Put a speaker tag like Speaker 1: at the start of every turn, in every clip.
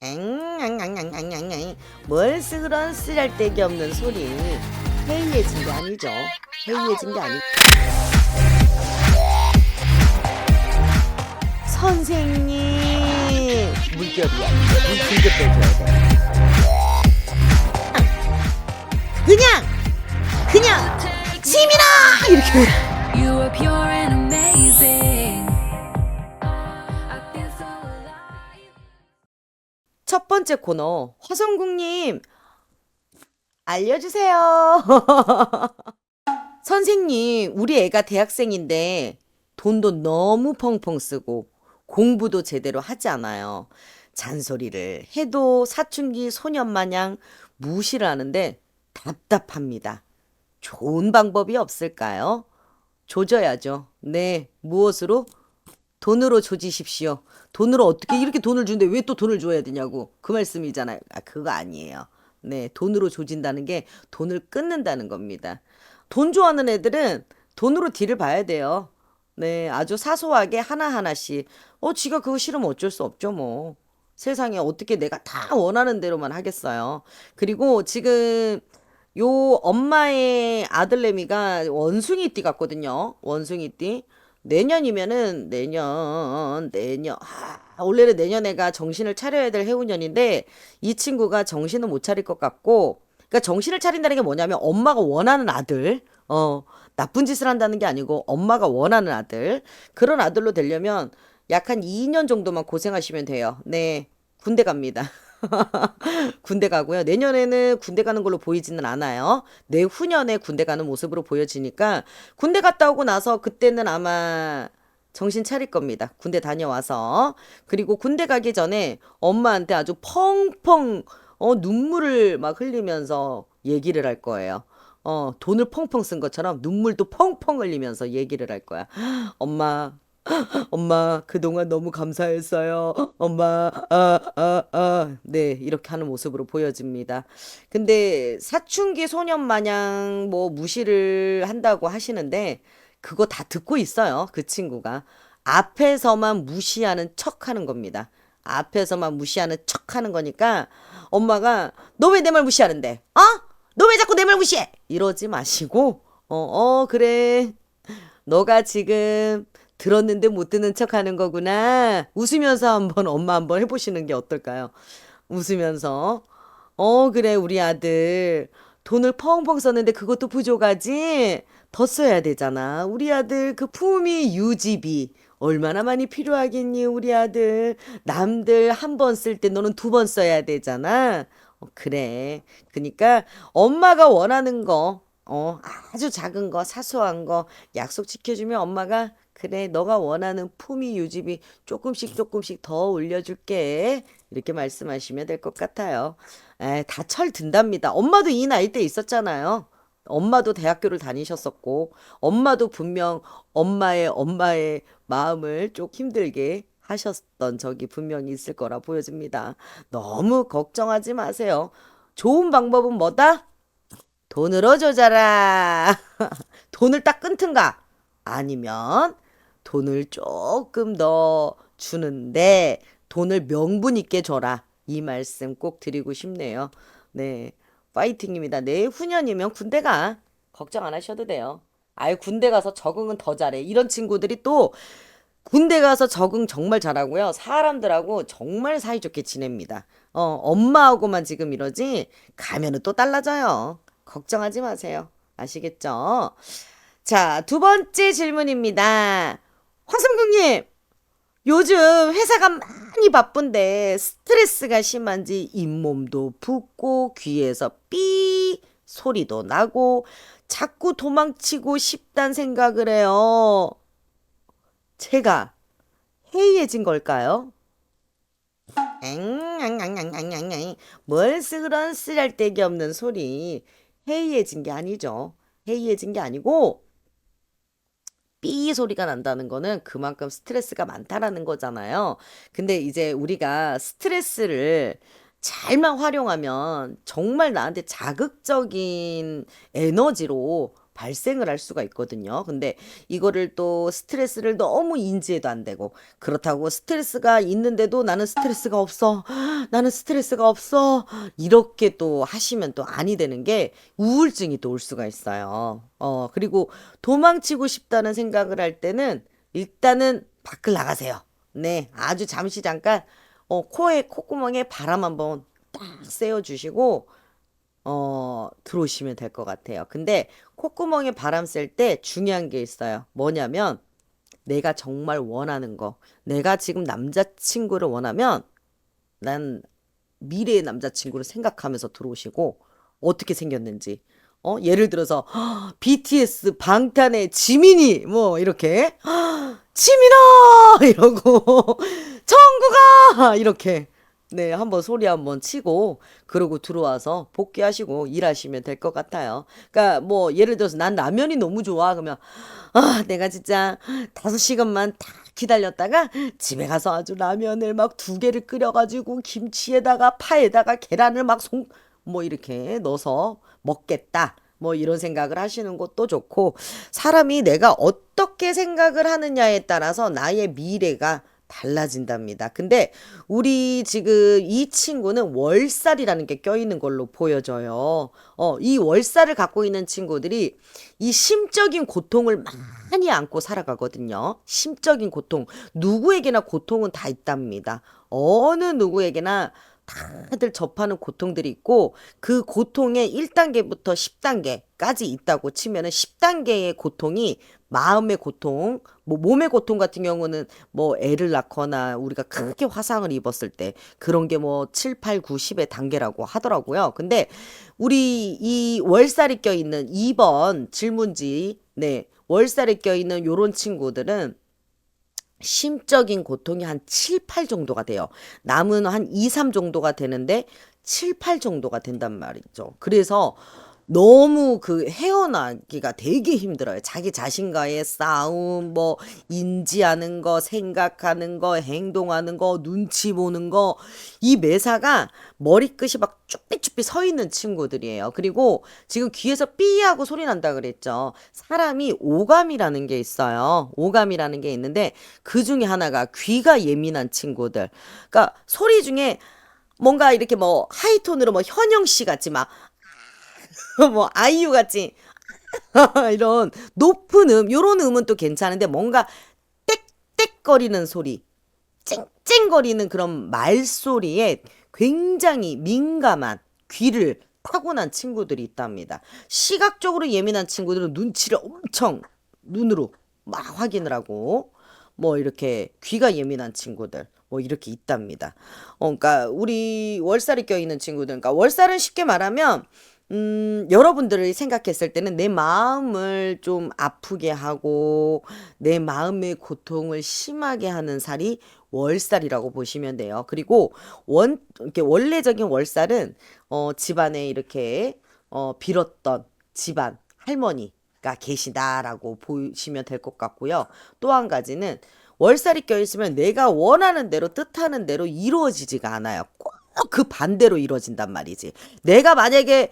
Speaker 1: 앵앵앵앵앵앵앵 뭘 그런 쓰잘데기 없는 소리. 해이해진 게 아니죠. 해이해진 게 아니. 선생님 물결이야. 물 길게 빼줘야 돼. 그냥 시민아 이렇게.
Speaker 2: You are pure and amazing. I feel so alive.
Speaker 1: 첫 번째 코너 화성국님 알려주세요. 선생님 우리 애가 대학생인데 돈도 너무 펑펑 쓰고 공부도 제대로 하지 않아요. 잔소리를 해도 사춘기 소년 마냥 무시를 하는데 답답합니다. 좋은 방법이 없을까요? 조져야죠. 네, 무엇으로? 돈으로 조지십시오. 돈으로 어떻게 이렇게 돈을 주는데 왜 또 돈을 줘야 되냐고. 그 말씀이잖아요. 아, 그거 아니에요. 네, 돈으로 조진다는 게 돈을 끊는다는 겁니다. 돈 좋아하는 애들은 돈으로 딜을 봐야 돼요. 네, 아주 사소하게 하나하나씩. 지가 그거 싫으면 어쩔 수 없죠, 뭐. 세상에 어떻게 내가 다 원하는 대로만 하겠어요. 그리고 지금 요 엄마의 아들내미가 원숭이띠 같거든요. 원숭이띠. 내년이면은 원래는 내년에가 정신을 차려야 될 해운년인데 이 친구가 정신을 못 차릴 것 같고, 그러니까 정신을 차린다는 게 뭐냐면 엄마가 원하는 아들, 나쁜 짓을 한다는 게 아니고 엄마가 원하는 아들, 그런 아들로 되려면 약 한 2년 정도만 고생하시면 돼요. 네, 군대 갑니다. 군대 가고요. 내년에는 군대 가는 걸로 보이지는 않아요. 내후년에 군대 가는 모습으로 보여지니까 군대 갔다 오고 나서 그때는 아마 정신 차릴 겁니다. 군대 다녀와서. 그리고 군대 가기 전에 엄마한테 아주 펑펑 눈물을 막 흘리면서 얘기를 할 거예요. 돈을 펑펑 쓴 것처럼 눈물도 펑펑 흘리면서 얘기를 할 거야. 엄마, 그동안 너무 감사했어요. 엄마, 네, 이렇게 하는 모습으로 보여집니다. 근데 사춘기 소년 마냥 뭐 무시를 한다고 하시는데, 그거 다 듣고 있어요. 그 친구가. 앞에서만 무시하는 척 하는 겁니다. 앞에서만 무시하는 척 하는 거니까, 엄마가, 너 왜 내 말 무시하는데? 너 왜 자꾸 내 말 무시해? 이러지 마시고, 그래. 너가 지금 들었는데 못 듣는 척 하는 거구나. 웃으면서 한번 엄마 한번 해보시는 게 어떨까요? 웃으면서. 그래, 우리 아들. 돈을 펑펑 썼는데 그것도 부족하지? 더 써야 되잖아. 우리 아들 그 품위 유지비. 얼마나 많이 필요하겠니, 우리 아들. 남들 한 번 쓸 때 너는 두 번 써야 되잖아. 그래. 그러니까 엄마가 원하는 거, 아주 작은 거, 사소한 거 약속 지켜주면 엄마가 그래, 너가 원하는 품위 유지비 조금씩 조금씩 더 올려줄게. 이렇게 말씀하시면 될 것 같아요. 다 철 든답니다. 엄마도 이 나이 때 있었잖아요. 엄마도 대학교를 다니셨었고, 엄마도 분명 엄마의 마음을 좀 힘들게 하셨던 적이 분명히 있을 거라 보여집니다. 너무 걱정하지 마세요. 좋은 방법은 뭐다? 돈으로 조져라. 돈을 딱 끊든가. 아니면 돈을 조금 더 주는데 돈을 명분 있게 줘라. 이 말씀 꼭 드리고 싶네요. 네. 파이팅입니다. 내후년이면 군대 가. 걱정 안 하셔도 돼요. 아예 군대 가서 적응은 더 잘해. 이런 친구들이 또 군대 가서 적응 정말 잘하고요. 사람들하고 정말 사이좋게 지냅니다. 엄마하고만 지금 이러지 가면은 또 달라져요. 걱정하지 마세요. 아시겠죠? 자, 두 번째 질문입니다. 황성국님, 요즘 회사가 많이 바쁜데 스트레스가 심한지 잇몸도 붓고 귀에서 삐 소리도 나고 자꾸 도망치고 싶단 생각을 해요. 제가 해이해진 걸까요? 뭘 그런 쓰잘데기 없는 소리. 해이해진 게 아니죠. 해이해진 게 아니고 삐 소리가 난다는 거는 그만큼 스트레스가 많다라는 거잖아요. 근데 이제 우리가 스트레스를 잘만 활용하면 정말 나한테 자극적인 에너지로 발생을 할 수가 있거든요. 근데 이거를 또 스트레스를 너무 인지해도 안 되고, 그렇다고 스트레스가 있는데도 나는 스트레스가 없어. 나는 스트레스가 없어. 이렇게 또 하시면 또 아니 되는 게 우울증이 또 올 수가 있어요. 그리고 도망치고 싶다는 생각을 할 때는 일단은 밖을 나가세요. 네, 아주 잠시 잠깐 코에 콧구멍에 바람 한번 딱 쐬어주시고 들어오시면 될 것 같아요. 근데 콧구멍에 바람 쐴 때 중요한 게 있어요. 뭐냐면 내가 정말 원하는 거. 내가 지금 남자친구를 원하면 난 미래의 남자친구를 생각하면서 들어오시고 어떻게 생겼는지. 예를 들어서 BTS 방탄의 지민이 뭐 이렇게 지민아 이러고 정국아 이렇게 네 한번 소리 한번 치고 그러고 들어와서 복귀하시고 일하시면 될 것 같아요. 그러니까 뭐 예를 들어서 난 라면이 너무 좋아 그러면 내가 진짜 5시간만 딱 기다렸다가 집에 가서 아주 라면을 막 2개를 끓여가지고 김치에다가 파에다가 계란을 막 뭐 이렇게 넣어서 먹겠다. 뭐 이런 생각을 하시는 것도 좋고 사람이 내가 어떻게 생각을 하느냐에 따라서 나의 미래가 달라진답니다. 근데 우리 지금 이 친구는 월살이라는 게 껴있는 걸로 보여져요. 이 월살을 갖고 있는 친구들이 이 심적인 고통을 많이 안고 살아가거든요. 심적인 고통. 누구에게나 고통은 다 있답니다. 어느 누구에게나 다들 접하는 고통들이 있고 그 고통의 1단계부터 10단계까지 있다고 치면은 10단계의 고통이 마음의 고통, 뭐 몸의 고통 같은 경우는 뭐 애를 낳거나 우리가 크게 화상을 입었을 때 그런 게 뭐 7, 8, 9, 10의 단계라고 하더라고요. 근데 우리 이 월살이 껴있는 2번 질문지, 네, 월살이 껴있는 요런 친구들은 심적인 고통이 한 7, 8 정도가 돼요. 남은 한 2, 3 정도가 되는데 7, 8 정도가 된단 말이죠. 그래서 너무 그 헤어나기가 되게 힘들어요. 자기 자신과의 싸움, 뭐 인지하는 거, 생각하는 거, 행동하는 거, 눈치 보는 거, 이 매사가 머리끝이 막 쭉삐쭉삐 서 있는 친구들이에요. 그리고 지금 귀에서 삐 하고 소리 난다 그랬죠. 사람이 오감이라는 게 있어요. 오감이라는 게 있는데 그 중에 하나가 귀가 예민한 친구들. 그러니까 소리 중에 뭔가 이렇게 뭐 하이톤으로 뭐 현영 씨 같이 막 뭐 아이유 같이 이런 높은 요런 음은 또 괜찮은데 뭔가 땡땡거리는 소리, 쨍쨍거리는 그런 말소리에 굉장히 민감한 귀를 타고난 친구들이 있답니다. 시각적으로 예민한 친구들은 눈치를 엄청 눈으로 막 확인을 하고 뭐 이렇게 귀가 예민한 친구들 뭐 이렇게 있답니다. 그러니까 우리 월살이 껴있는 친구들, 그러니까 월살은 쉽게 말하면 여러분들이 생각했을 때는 내 마음을 좀 아프게 하고 내 마음의 고통을 심하게 하는 살이 월살이라고 보시면 돼요. 그리고 이렇게 원래적인 월살은 집안에 이렇게 빌었던 집안 할머니가 계시다라고 보시면 될 것 같고요. 또 한 가지는 월살이 껴있으면 내가 원하는 대로 뜻하는 대로 이루어지지가 않아요. 꼭 그 반대로 이루어진단 말이지. 내가 만약에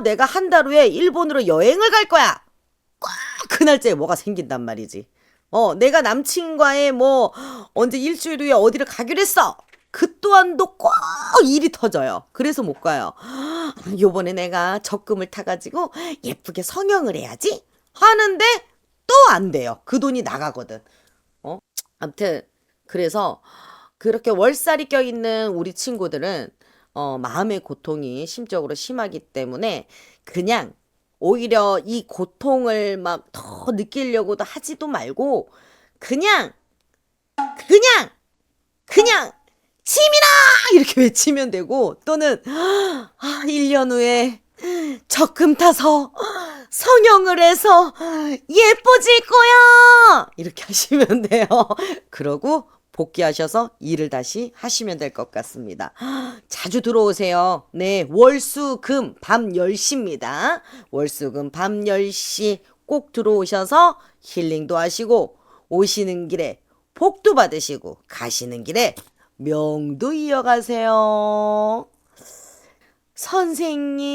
Speaker 1: 내가 한 달 후에 일본으로 여행을 갈 거야. 꼭 그 날짜에 뭐가 생긴단 말이지. 내가 남친과의 뭐 언제 일주일 후에 어디를 가기로 했어. 그 또한도 꼭 일이 터져요. 그래서 못 가요. 요번에 내가 적금을 타가지고 예쁘게 성형을 해야지 하는데 또 안 돼요. 그 돈이 나가거든. 아무튼 그래서 그렇게 월살이 껴있는 우리 친구들은 마음의 고통이 심적으로 심하기 때문에 그냥 오히려 이 고통을 막 더 느끼려고도 하지도 말고 그냥 그냥 그냥 치미라 이렇게 외치면 되고 또는 1년 후에 적금 타서 성형을 해서 예뻐질 거야 이렇게 하시면 돼요. 그러고 복귀하셔서 일을 다시 하시면 될 것 같습니다. 자주 들어오세요. 네, 월수금 밤 10시입니다. 월수금 밤 10시 꼭 들어오셔서 힐링도 하시고 오시는 길에 복도 받으시고 가시는 길에 명도 이어가세요. 선생님,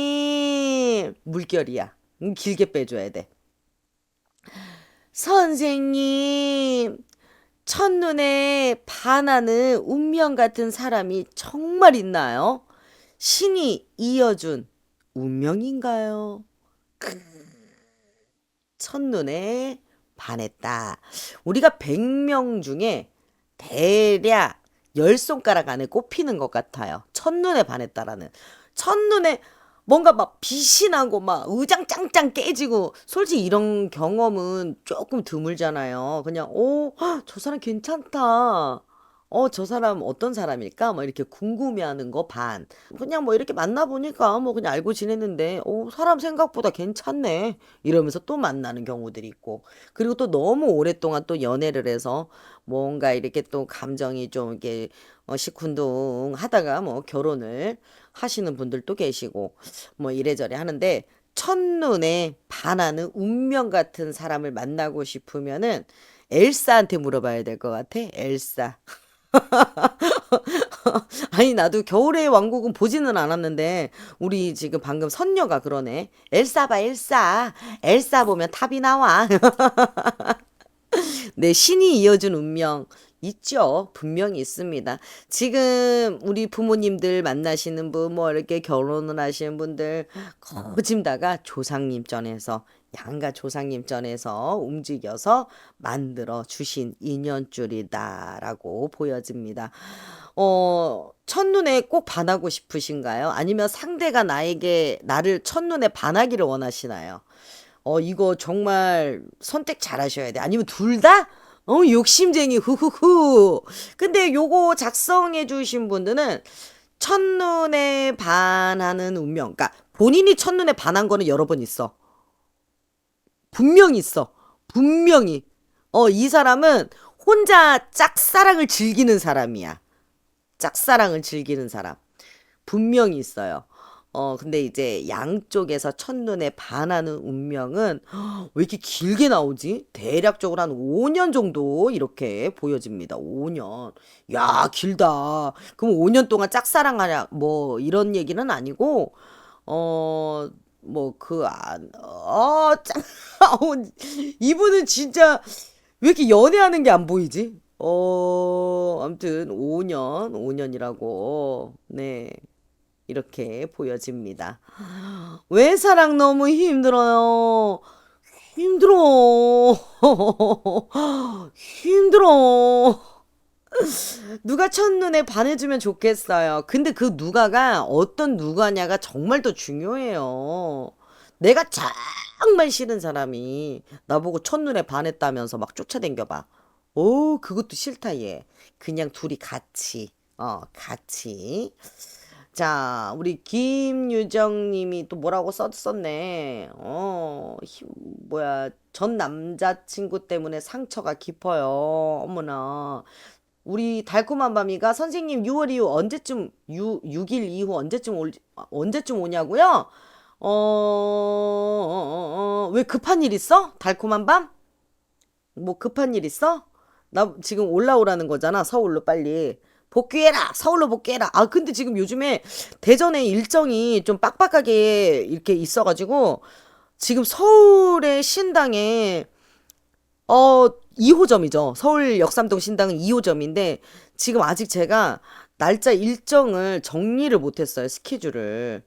Speaker 1: 물결이야. 길게 빼줘야 돼. 선생님, 첫눈에 반하는 운명 같은 사람이 정말 있나요? 신이 이어준 운명인가요? 첫눈에 반했다. 우리가 100명 중에 대략 10손가락 안에 꼽히는 것 같아요. 첫눈에 반했다라는. 첫눈에 뭔가 막 빛이 나고 막 의장짱짱 깨지고 솔직히 이런 경험은 조금 드물잖아요. 그냥 저 사람 괜찮다. 저 사람 어떤 사람일까? 막 이렇게 궁금해하는 거 반. 그냥 뭐 이렇게 만나보니까 뭐 그냥 알고 지냈는데, 사람 생각보다 괜찮네. 이러면서 또 만나는 경우들이 있고. 그리고 또 너무 오랫동안 또 연애를 해서 뭔가 이렇게 또 감정이 좀 이렇게 시큰둥 하다가 뭐 결혼을 하시는 분들도 계시고, 뭐 이래저래 하는데, 첫눈에 반하는 운명 같은 사람을 만나고 싶으면은 엘사한테 물어봐야 될 것 같아. 엘사. 아니 나도 겨울의 왕국은 보지는 않았는데 우리 지금 방금 선녀가 그러네. 엘사 봐 엘사. 엘사 보면 탑이 나와. 네, 신이 이어준 운명 있죠. 분명히 있습니다. 지금 우리 부모님들 만나시는 분, 뭐 이렇게 결혼을 하시는 분들 거짐다가 조상님 전에서 양가 조상님 전에서 움직여서 만들어 주신 인연줄이다라고 보여집니다. 첫눈에 꼭 반하고 싶으신가요? 아니면 상대가 나를 첫눈에 반하기를 원하시나요? 이거 정말 선택 잘 하셔야 돼. 아니면 둘 다? 욕심쟁이, 후후후. 근데 요거 작성해 주신 분들은 첫눈에 반하는 운명. 그러니까 본인이 첫눈에 반한 거는 여러 번 있어. 분명히 있어. 분명히. 이 사람은 혼자 짝사랑을 즐기는 사람이야. 짝사랑을 즐기는 사람. 분명히 있어요. 근데 이제 양쪽에서 첫눈에 반하는 운명은 왜 이렇게 길게 나오지? 대략적으로 한 5년 정도 이렇게 보여집니다. 5년. 야, 길다. 그럼 5년 동안 짝사랑하냐? 뭐 이런 얘기는 아니고 뭐 이분은 진짜 왜 이렇게 연애하는 게 안 보이지? 아무튼 5년이라고. 네. 이렇게 보여집니다. 외사랑 너무 힘들어요. 힘들어. 힘들어. 누가 첫눈에 반해주면 좋겠어요. 근데 그 누가가 어떤 누가냐가 정말 더 중요해요. 내가 정말 싫은 사람이 나보고 첫눈에 반했다면서 막 쫓아댕겨봐. 그것도 싫다, 얘. 그냥 둘이 같이. 자, 우리 김유정 님이 또 뭐라고 썼네. 뭐야. 전 남자친구 때문에 상처가 깊어요. 어머나. 우리 달콤한 밤이가 선생님 6월 이후 언제쯤 6일 이후 언제쯤 오냐고요? 왜 급한 일 있어? 달콤한 밤? 뭐 급한 일 있어? 나 지금 올라오라는 거잖아. 서울로 빨리. 복귀해라! 서울로 복귀해라! 근데 지금 요즘에 대전에 일정이 좀 빡빡하게 이렇게 있어가지고, 지금 서울의 신당에, 2호점이죠. 서울 역삼동 신당은 2호점인데, 지금 아직 제가 날짜 일정을 정리를 못했어요. 스케줄을.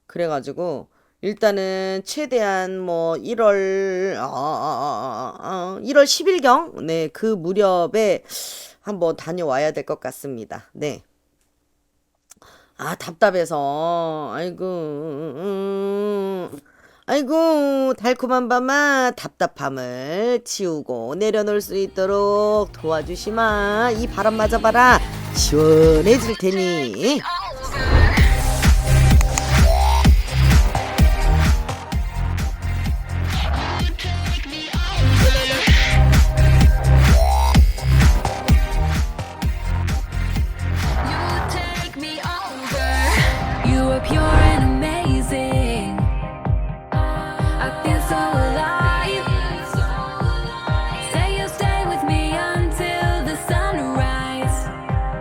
Speaker 1: 그래가지고, 일단은 최대한 뭐 1월 10일경 네, 그 무렵에 한번 다녀와야 될 것 같습니다. 네. 답답해서 아이고 달콤한 밤아 답답함을 치우고 내려놓을 수 있도록 도와주시마. 이 바람 맞아봐라. 시원해질 테니.